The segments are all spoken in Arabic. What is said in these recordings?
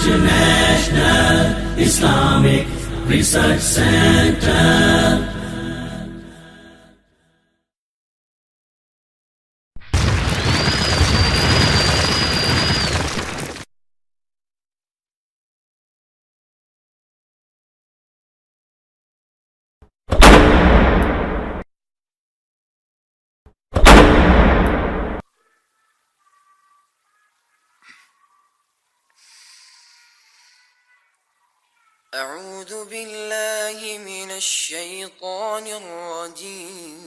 International Islamic Research Center. أعوذ بالله من الشيطان الرجيم.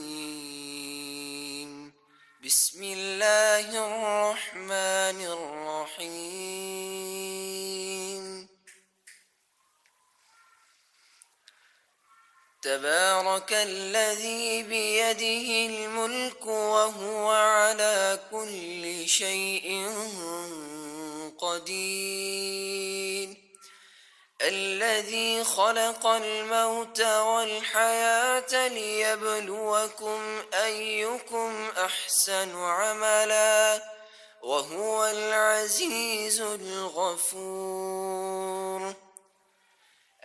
بسم الله الرحمن الرحيم. تبارك الذي بيده الملك وهو على كل شيء قدير. الذي خلق الموت والحياة ليبلوكم أيكم أحسن عملا وهو العزيز الغفور.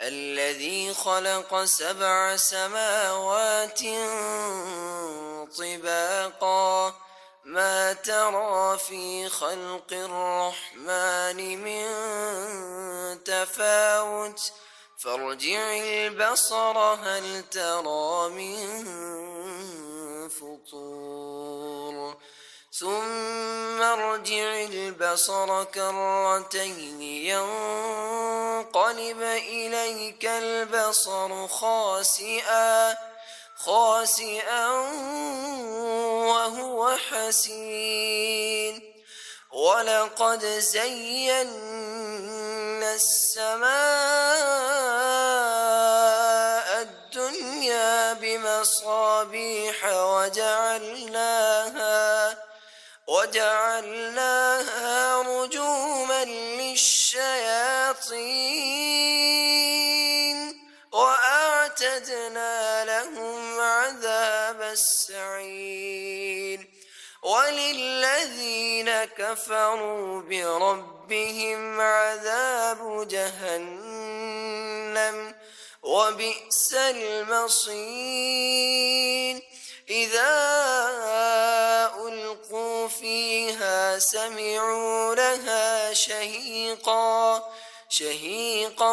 الذي خلق 7 سماوات طباقا ما ترى في خلق الرحمن من تفاوت فارجع البصر هل ترى من فطور ثم ارجع البصر كرتين ينقلب إليك البصر خاسئا وهو حسير. ولقد زينا السماء الدنيا بمصابيح وجعلناها رجوما للشياطين وأعتدنا لهم عذاب السعير. وللذين كفروا بربهم عذاب جهنم وبئس المصير. إذا ألقوا فيها سمعوا لها شهيقا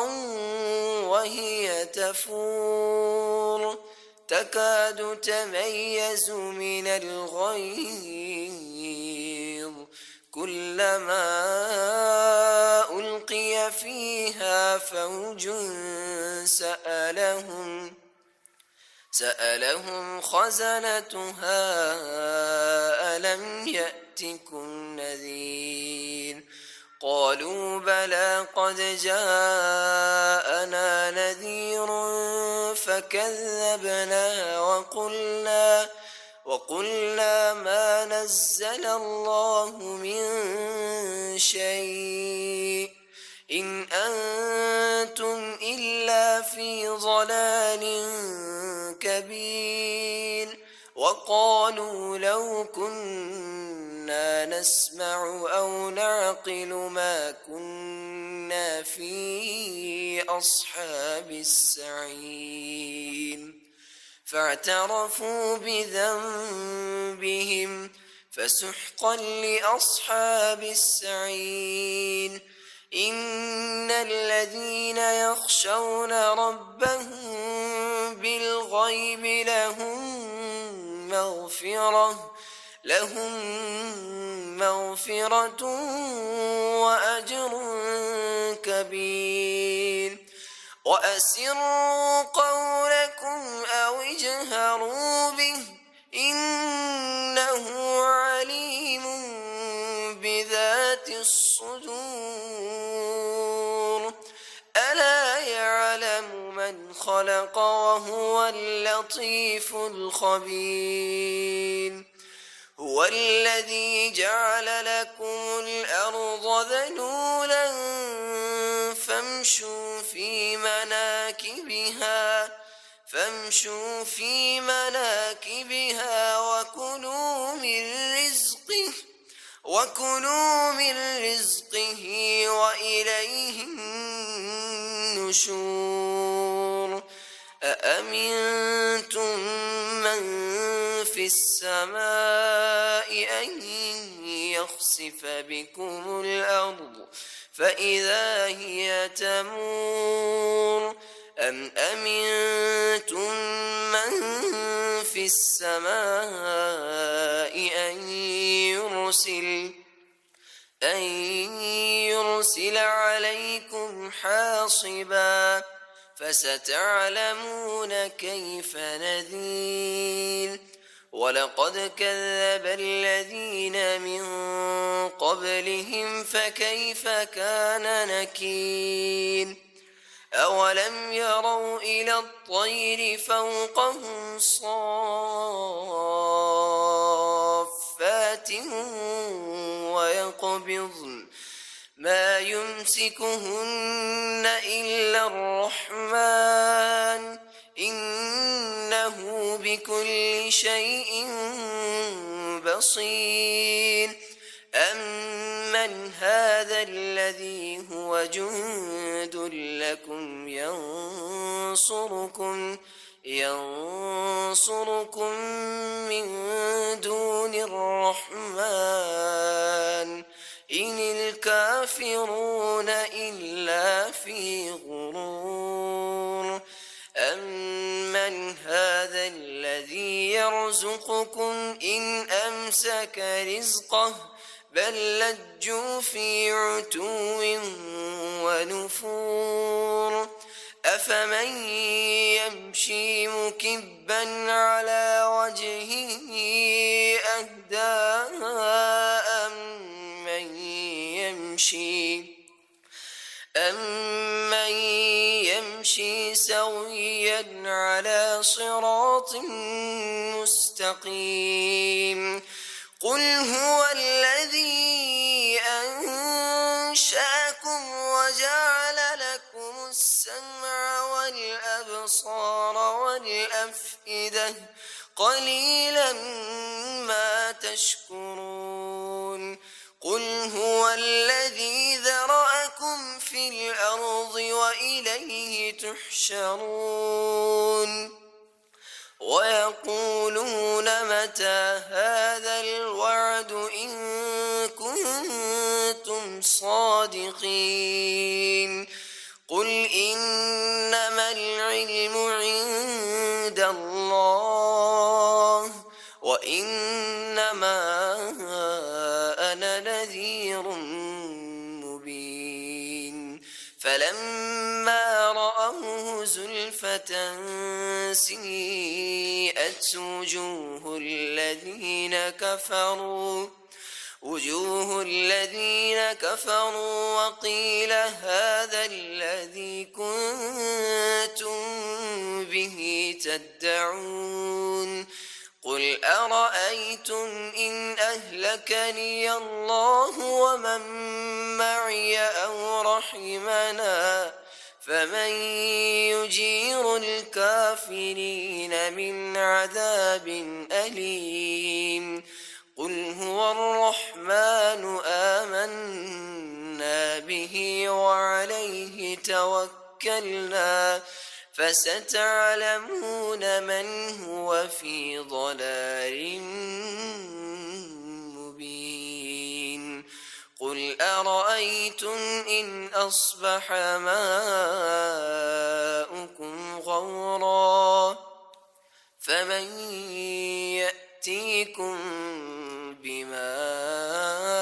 وهي تفور تكاد تميز من الغيظ كلما ألقي فيها فوج سألهم خزنتها ألم يأتكم نذير قالوا بلى قد جاءنا نذير فكذبنا وقلنا ما نزل الله من شيء إن أنتم إلا في ضلال كبير. وقالوا لو كنا نسمع أو نعقل ما كنا في أصحاب السعير. فاعترفوا بذنبهم فسحقا لأصحاب السعير. إن الذين يخشون ربهم بالغيب لهم مغفرة وأجر كبير. وأسروا قولكم أو اجهروا به إنه عليم بذات الصدور. ألا يعلم من خلق وهو اللطيف الخبير. هو الذي جعل لكم الأرض ذلولا فامشوا في مناكبها وكلوا من رزقه وكلوا من رزقه وإليه النشور أأمنتم من في السماء أن يخسف بكم الأرض فإذا هي تمور أم أمنتم من في السماء أن يرسل عليكم حاصبا فستعلمون كيف نذير ولقد كذب الذين من قبلهم فكيف كان نكير أولم يروا إلى الطير فوقهم صافات ويقبضن ما يمسكهن إلا الرحمن إنه بكل شيء بصير أمن هذا الذي هو جند لكم ينصركم من دون الرحمن إن الكافرون إلا في غرور أمن هذا الذي يرزقكم إن أمسك رزقه بل لجوا في عتو ونفور أفمن يمشي مكبا على وجهه أهدى أمن يمشي سويا على صراط مستقيم قل هو الذي أنشأكم وجعل لكم السمع والأبصار والأفئدة قليلا ما تشكرون قل هو الذي ذرأكم في الأرض وإليه تحشرون ويقولون متى هذا الوعد إن كنتم صادقين قل إنما العلم عند الله وإنما أنا نذير مبين فلما رأوه زلفة سيئت وجوه الذين كفروا وقيل هذا الذي كنتم به تدعون قل أرأيتم إن أهلكني الله ومن معي أو رحمنا فمن يجير الكافرين من عذاب أليم قل هو الرحمن آمنا به وعليه توكلنا فستعلمون من هو في ضلال مبين قل أرأيتم إن أصبح ماؤكم غورا فمن يأتيكم بماء